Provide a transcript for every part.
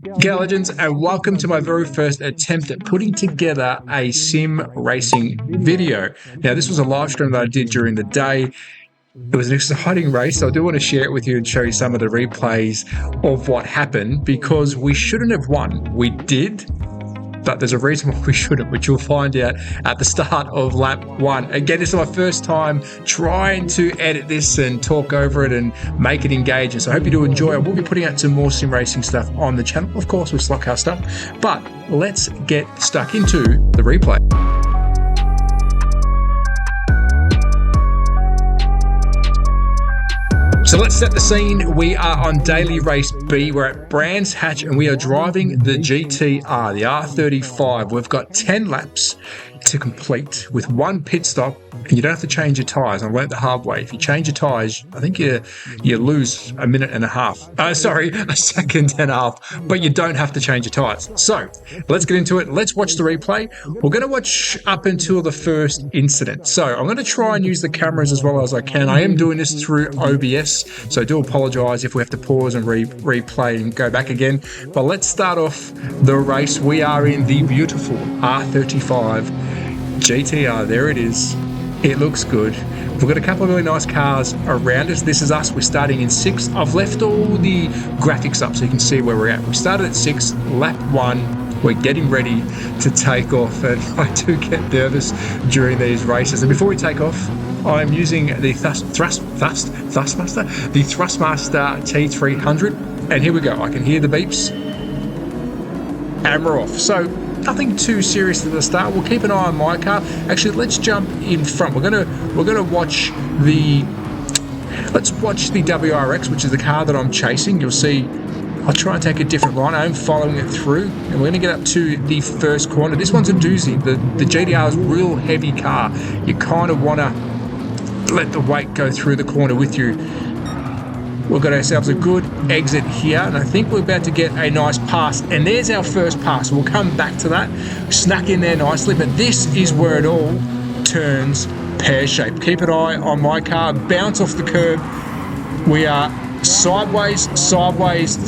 G'day legends, and welcome to my very first attempt at putting together a sim racing video. Now, this was a live stream that I did during the day. It was an exciting race, so I do want to share it with you and show you some of the replays of what happened, because we shouldn't have won. We did, but there's a reason why we shouldn't, which you'll find out at the start of lap one. Again, this is my first time trying to edit this and talk over it and make it engaging, so I hope you do enjoy. I will be putting out some more sim racing stuff on the channel, of course, with slot car stuff, but let's get stuck into the replay. So let's set the scene. We are on daily race B. We're at Brands Hatch and we are driving the GTR, the R35. We've got 10 laps to complete with one pit stop, and you don't have to change your tyres. I learned the hard way. If you change your tyres, I think you lose a minute and a half. A second and a half, but you don't have to change your tyres. So let's get into it. Let's watch the replay. We're going to watch up until the first incident. So I'm going to try and use the cameras as well as I can. I am doing this through OBS, so I do apologise if we have to pause and replay and go back again. But let's start off the race. We are in the beautiful R35 GTR. There it is. It looks good. We've got a couple of really nice cars around us. This is us. We're starting in 6th. I've left all the graphics up so you can see where we're at. We started at 6th, lap 1. We're getting ready to take off, and I do get nervous during these races. And before we take off, I'm using the Thrustmaster T300, and here we go. I can hear the beeps, and we're off. So nothing too serious at the start. We'll keep an eye on my car. Actually, let's jump in front. We're gonna watch the WRX, which is the car that I'm chasing. You'll see I'll try and take a different line. I'm following it through, and we're going to get up to the first corner. This one's a doozy. The GTR is a real heavy car. You kind of want to let the weight go through the corner with you. We've got ourselves a good exit here, and I think we're about to get a nice pass. And there's our first pass. We'll come back to that. Snuck in there nicely, but this is where it all turns pear-shaped. Keep an eye on my car. Bounce off the curb. We are sideways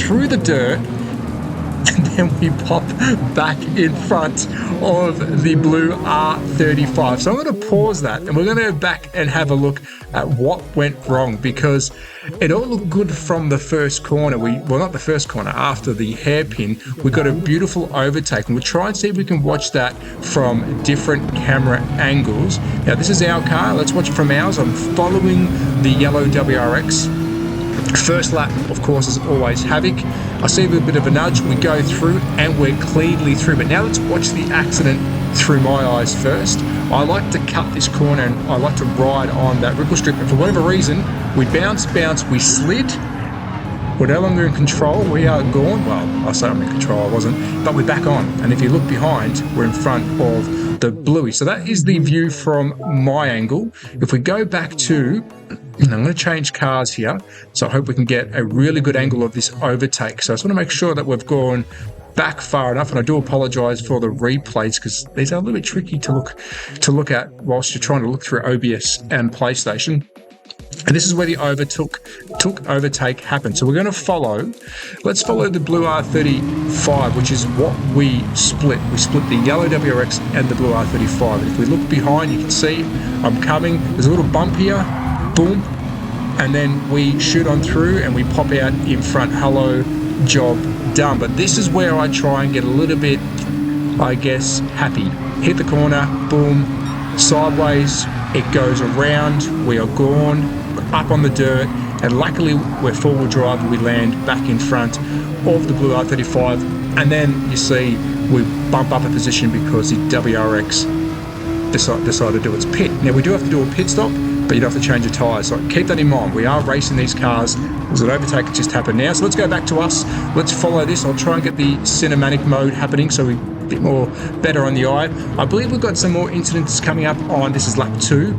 through the dirt, and then we pop back in front of the blue R35. So I'm going to pause that, and we're going to go back and have a look at what went wrong, because it all looked good from the first corner. Well, not the first corner, after the hairpin, we got a beautiful overtake, and we'll try and see if we can watch that from different camera angles. Now, this is our car. Let's watch it from ours. I'm following the yellow WRX. First lap, of course, is always havoc. I see a little bit of a nudge. We go through, and we're cleanly through. But now let's watch the accident through my eyes first. I like to cut this corner, and I like to ride on that wrinkle strip. And for whatever reason, we bounce, we slid. We're no longer in control. We are gone. Well, I say I'm in control. I wasn't. But we're back on. And if you look behind, we're in front of the bluey. So that is the view from my angle. If we go back to... I'm going to change cars here, so I hope we can get a really good angle of this overtake. So I just want to make sure that we've gone back far enough, and I do apologise for the replays, because these are a little bit tricky to look at whilst you're trying to look through OBS and PlayStation. And this is where the overtake happened. So we're going to let's follow the blue R35, which is what we split. We split the yellow WRX and the blue R35. And if we look behind, you can see I'm coming. There's a little bump here. Boom, and then we shoot on through and we pop out in front. Hello, job done. But this is where I try and get a little bit, I guess, happy. Hit the corner, boom, sideways, it goes around, we are gone, up on the dirt, and luckily we're four-wheel drive and we land back in front of the blue R35. And then you see we bump up a position because the WRX decided to do its pit. Now we do have to do a pit stop, but you don't have to change your tyres. So keep that in mind. We are racing these cars. There's an overtake that just happened now. So let's go back to us. Let's follow this. I'll try and get the cinematic mode happening so we're a bit more better on the eye. I believe we've got some more incidents coming up on, this is lap 2.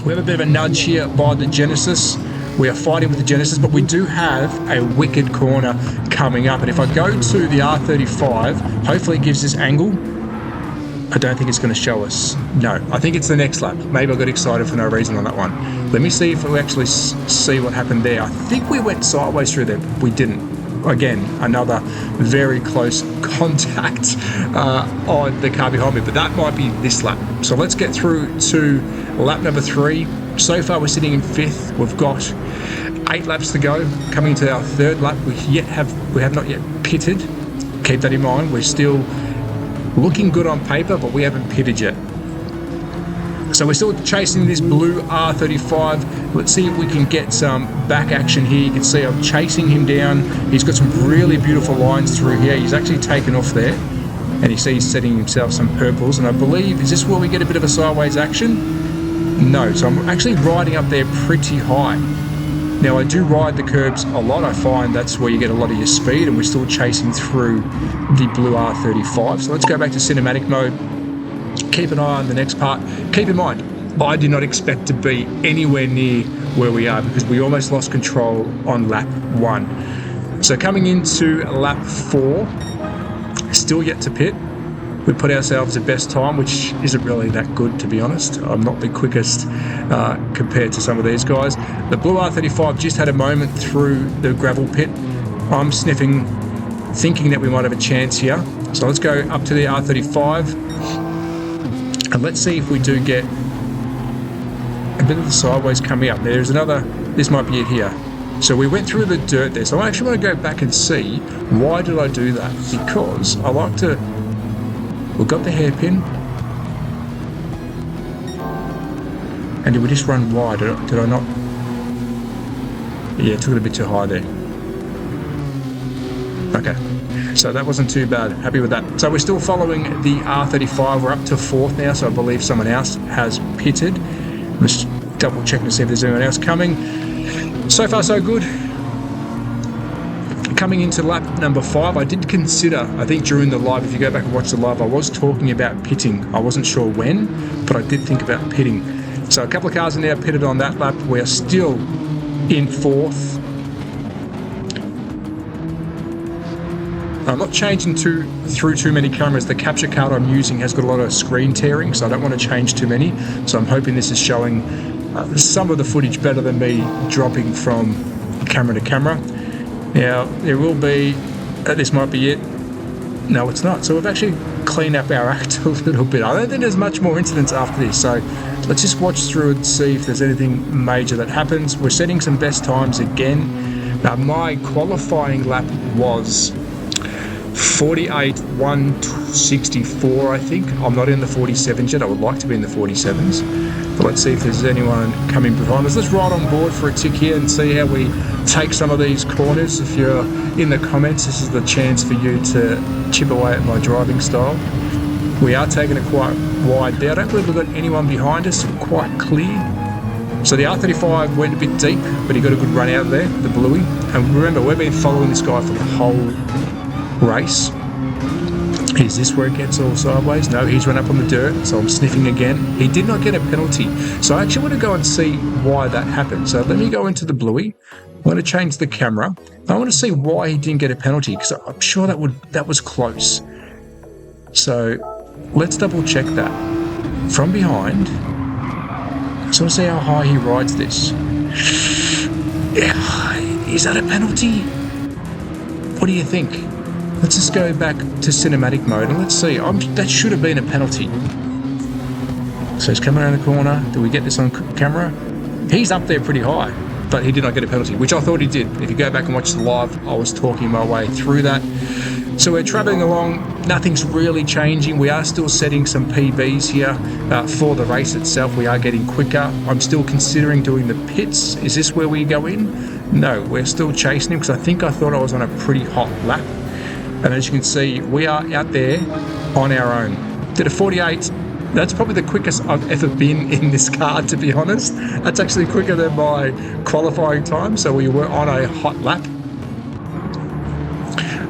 We have a bit of a nudge here by the Genesis. We are fighting with the Genesis, but we do have a wicked corner coming up. And if I go to the R35, hopefully it gives this angle. I don't think it's going to show us. No, I think it's the next lap. Maybe I got excited for no reason on that one. Let me see if we actually see what happened there. I think we went sideways through there. We didn't. again, another very close contact on the car behind me, but that might be this lap. So let's get through to lap number 3. So far we're sitting in 5th. We've got 8 laps to go. Coming to our 3rd lap, we have not yet pitted. Keep that in mind. We're still looking good on paper, but we haven't pitted yet. So we're still chasing this blue R35. Let's see if we can get some back action here. You can see I'm chasing him down. He's got some really beautiful lines through here. He's actually taken off there. And you see he's setting himself some purples. And I believe, is this where we get a bit of a sideways action? No. So I'm actually riding up there pretty high. Now I do ride the curbs a lot. I find that's where you get a lot of your speed, and we're still chasing through the blue R35. So let's go back to cinematic mode. Keep an eye on the next part. Keep in mind, I did not expect to be anywhere near where we are because we almost lost control on lap 1. So coming into lap 4, still yet to pit. We put ourselves a best time, which isn't really that good, to be honest. I'm not the quickest compared to some of these guys. The blue R35 just had a moment through the gravel pit. I'm sniffing, thinking that we might have a chance here. So let's go up to the R35. And let's see if we do get a bit of the sideways coming up. There's another, this might be it here. So we went through the dirt there. So I actually want to go back and see, why did I do that? Because I like to, we got the hairpin. And did we just run wide? Did I not? Yeah, took it a bit too high there. Okay. So that wasn't too bad. Happy with that. So we're still following the R35. We're up to 4th now, so I believe someone else has pitted. Let's double check to see if there's anyone else coming. So far, so good. Coming into lap number 5, I did consider, I think during the live, if you go back and watch the live, I was talking about pitting. I wasn't sure when, but I did think about pitting. So a couple of cars are now pitted on that lap. We're still in 4th. I'm not changing through too many cameras. The capture card I'm using has got a lot of screen tearing, so I don't want to change too many. So I'm hoping this is showing some of the footage better than me dropping from camera to camera. Now, there will be, this might be it. No, it's not. So we've actually cleaned up our act a little bit. I don't think there's much more incidents after this. So let's just watch through and see if there's anything major that happens. We're setting some best times again. Now, my qualifying lap was 48.164, I think. I'm not in the 47s yet. I would like to be in the 47s. But let's see if there's anyone coming behind us. Let's ride on board for a tick here and see how we take some of these corners. If you're in the comments, this is the chance for you to chip away at my driving style. We are taking it quite wide there. I don't believe we've got anyone behind us. Quite clear. So the R35 went a bit deep, but he got a good run out there, the bluey. And remember, we've been following this guy for the whole race. Is this where it gets all sideways? No, he's run up on the dirt, so I'm sniffing again. He did not get a penalty. So I actually want to go and see why that happened. So let me go into the bluey. I want to change the camera. I want to see why he didn't get a penalty, because I'm sure that was close. So let's double check that. From behind, so we'll see how high he rides this. Yeah, is that a penalty? What do you think? Let's just go back to cinematic mode and let's see. That should have been a penalty. So he's coming around the corner. Do we get this on camera? He's up there pretty high, but he did not get a penalty, which I thought he did. If you go back and watch the live, I was talking my way through that. So we're traveling along. Nothing's really changing. We are still setting some PBs here for the race itself. We are getting quicker. I'm still considering doing the pits. Is this where we go in? No, we're still chasing him because I thought I was on a pretty hot lap. And as you can see, we are out there on our own. Did a 48. That's probably the quickest I've ever been in this car, to be honest. That's actually quicker than my qualifying time. So we were on a hot lap.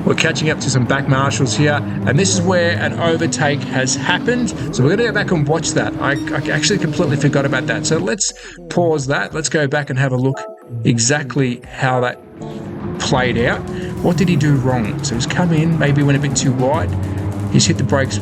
We're catching up to some back marshals here. And this is where an overtake has happened. So we're going to go back and watch that. I actually completely forgot about that. So let's pause that. Let's go back and have a look exactly how that played out. What did he do wrong? So he's come in, maybe went a bit too wide. He's hit the brakes.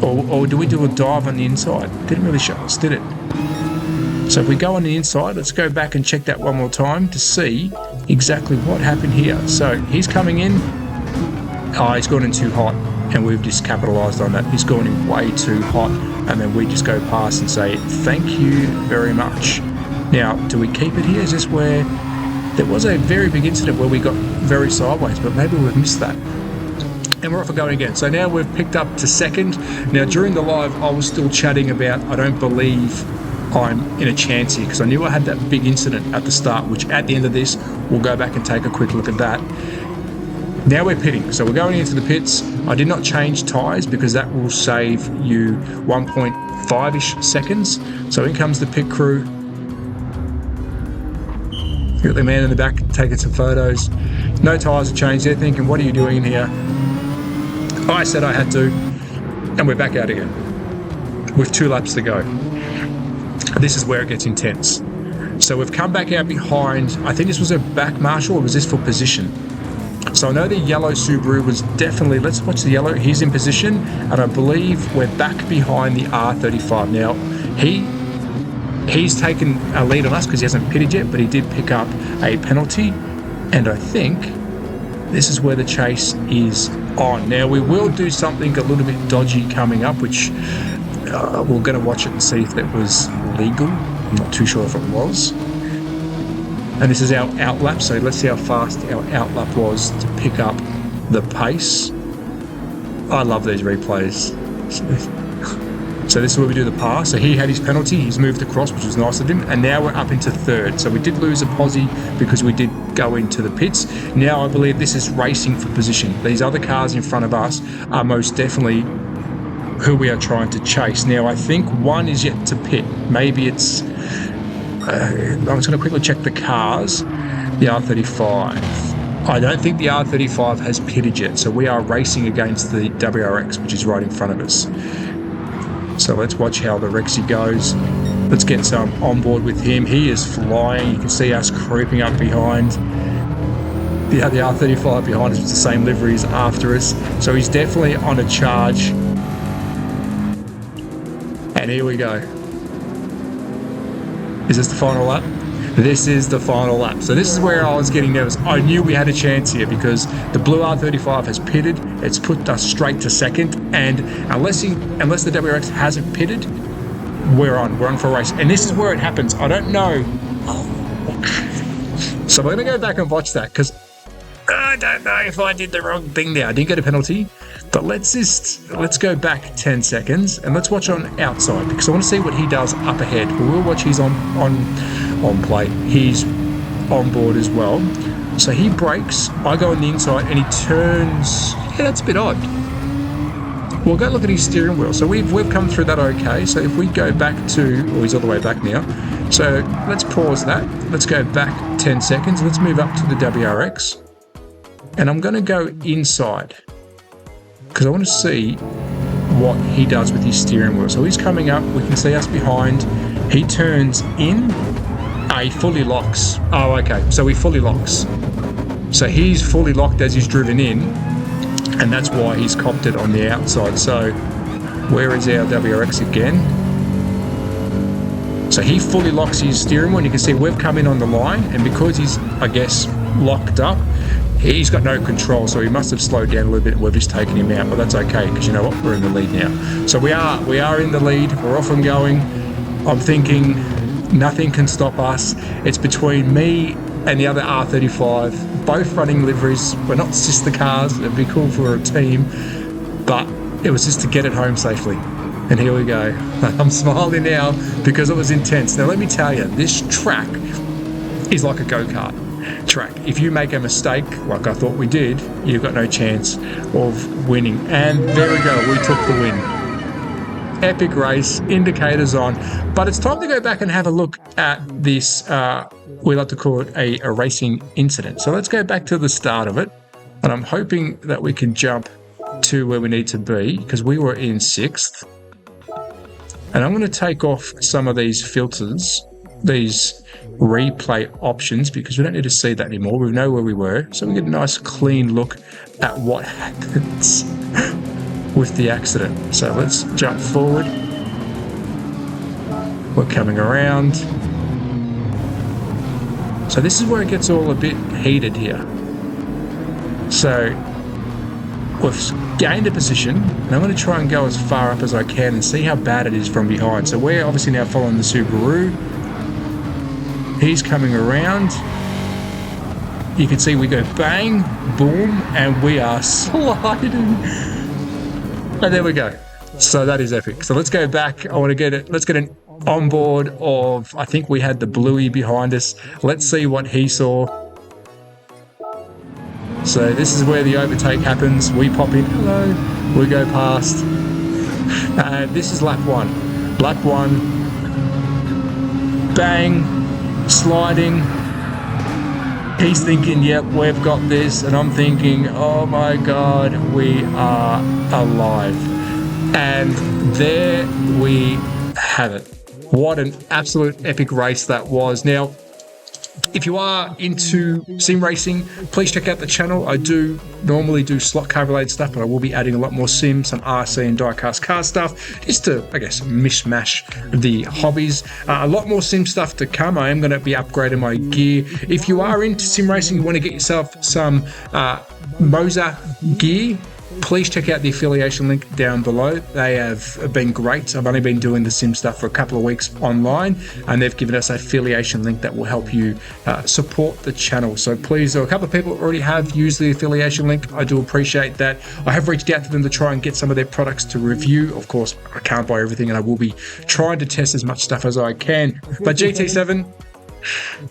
Or do we do a dive on the inside? Didn't really show us, did it? So if we go on the inside, let's go back and check that one more time to see exactly what happened here. So he's coming in. Oh, he's gone in too hot, and we've just capitalised on that. He's gone in way too hot, and then we just go past and say, thank you very much. Now, do we keep it here? Is this where... There was a very big incident where we got very sideways, but maybe we've missed that. And we're off and going again. So now we've picked up to second. Now, during the live, I was still chatting about, I don't believe I'm in a chance here, because I knew I had that big incident at the start, which at the end of this, we'll go back and take a quick look at that. Now we're pitting. So we're going into the pits. I did not change tyres because that will save you 1.5-ish seconds. So in comes the pit crew. Got the man in the back taking some photos. No tyres are changed. They're thinking, what are you doing in here? I said I had to. And we're back out again with 2 laps to go. This is where it gets intense. So we've come back out behind. I think this was a back marshal, or was this for position? So I know the yellow Subaru was definitely, let's watch the yellow. He's in position, and I believe we're back behind the R35. Now, he's taken a lead on us because he hasn't pitted yet, but he did pick up a penalty, and I think this is where the chase is on. Now, we will do something a little bit dodgy coming up, which we're going to watch it and see if that was legal. I'm not too sure if it was. And this is our outlap, so let's see how fast our outlap was to pick up the pace. I love these replays. So this is where we do the pass. So he had his penalty, he's moved across, which was nice of him, and now we're up into third. So we did lose a posse because we did go into the pits. Now I believe this is racing for position. These other cars in front of us are most definitely who we are trying to chase. Now I think one is yet to pit. Maybe it's... I'm just going to quickly check the cars. The R35. I don't think the R35 has pitted yet, so we are racing against the WRX, which is right in front of us. So let's watch how the Rexy goes. Let's get some on board with him. He is flying. You can see us creeping up behind. The R35 behind us with the same livery as after us. So he's definitely on a charge. And here we go. Is this the final lap? This is the final lap. So this is where I was getting nervous. I knew we had a chance here because the blue R35 has pitted. It's put us straight to second. And unless the WRX hasn't pitted, we're on for a race. And this is where it happens. I don't know. So we're going to go back and watch that because I don't know if I did the wrong thing there. I didn't get a penalty. But let's go back 10 seconds and let's watch on outside because I want to see what he does up ahead. We'll watch his on plate. He's on board as well. So he brakes, I go on the inside and he turns. Yeah, that's a bit odd. We'll go look at his steering wheel. So we've come through that okay. So if we go back to, he's all the way back now. So let's pause that. Let's go back 10 seconds. Let's move up to the WRX. And I'm going to go inside, because I want to see what he does with his steering wheel. So he's coming up, we can see us behind. He turns in, he fully locks. Oh, okay, so he fully locks. So he's fully locked as he's driven in, and that's why he's copped it on the outside. So where is our WRX again? So he fully locks his steering wheel, and you can see we've come in on the line, and because he's, I guess, locked up, he's got no control, so he must have slowed down a little bit and we've just taken him out, but that's okay because you know what, we're in the lead now. So we are in the lead, we're off and going. I'm thinking nothing can stop us. It's between me and the other R35, both running liveries. We're not sister cars, it'd be cool for a team, but it was just to get it home safely. And here we go. I'm smiling now because it was intense. Now let me tell you, this track is like a go-kart track. If you make a mistake, like I thought we did, you've got no chance of winning. And there we go, we took the win. Epic race, indicators on. But it's time to go back and have a look at this, we like to call it a racing incident. So let's go back to the start of it. And I'm hoping that we can jump to where we need to be because we were in 6th. And I'm going to take off some of these filters, these replay options, because we don't need to see that anymore. We know where we were, so we get a nice clean look at what happens with the accident. So let's jump forward. We're coming around. So this is where it gets all a bit heated here. So we've gained a position, and I'm going to try and go as far up as I can and see how bad it is from behind. So we're obviously now following the Subaru. He's coming around. You can see we go bang, boom, and we are sliding. And there we go. So that is epic. So let's go back. I want to get it. Let's get an onboard of, I think we had the Bluey behind us. Let's see what he saw. So this is where the overtake happens. We pop in, hello, we go past. This is lap one. Lap one, bang, sliding. He's thinking, yep, we've got this. And I'm thinking, oh my God, we are alive. And there we have it. What an absolute epic race that was. Now, if you are into sim racing, please check out the channel. I do normally do slot car related stuff, but I will be adding a lot more sim, some RC and diecast car stuff, just to, I guess, mishmash the hobbies. A lot more sim stuff to come. I am going to be upgrading my gear. If you are into sim racing, you want to get yourself some Moza gear, please check out the affiliation link down below. They have been great. I've only been doing the sim stuff for a couple of weeks online, and they've given us an affiliation link that will help you support the channel. So please, a couple of people already have used the affiliation link. I do appreciate that. I have reached out to them to try and get some of their products to review. Of course, I can't buy everything, and I will be trying to test as much stuff as I can. But GT7,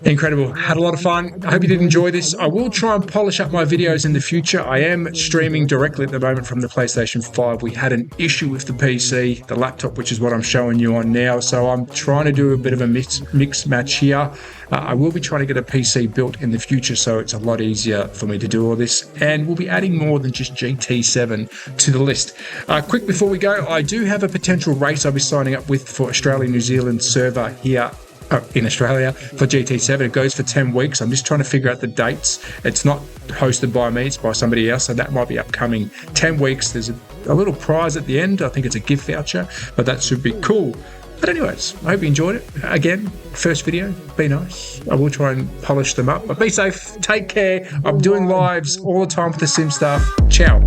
incredible. Had a lot of fun. I hope you did enjoy this. I will try and polish up my videos in the future. I am streaming directly at the moment from the PlayStation 5. We had an issue with the PC, the laptop, which is what I'm showing you on now. So I'm trying to do a bit of a mix match here. I will be trying to get a PC built in the future, so it's a lot easier for me to do all this. And we'll be adding more than just GT7 to the list. Quick before we go, I do have a potential race I'll be signing up with for Australia-New Zealand server here in Australia for GT7. It goes for 10 weeks. I'm just trying to figure out the dates. It's not hosted by me, it's by somebody else, so that might be upcoming. 10 weeks. There's a little prize at the end. I think it's a gift voucher, but that should be cool. But anyways, I hope you enjoyed it. Again, first video, be nice. I will try and polish them up, but be safe, take care. I'm doing lives all the time with the sim stuff. Ciao.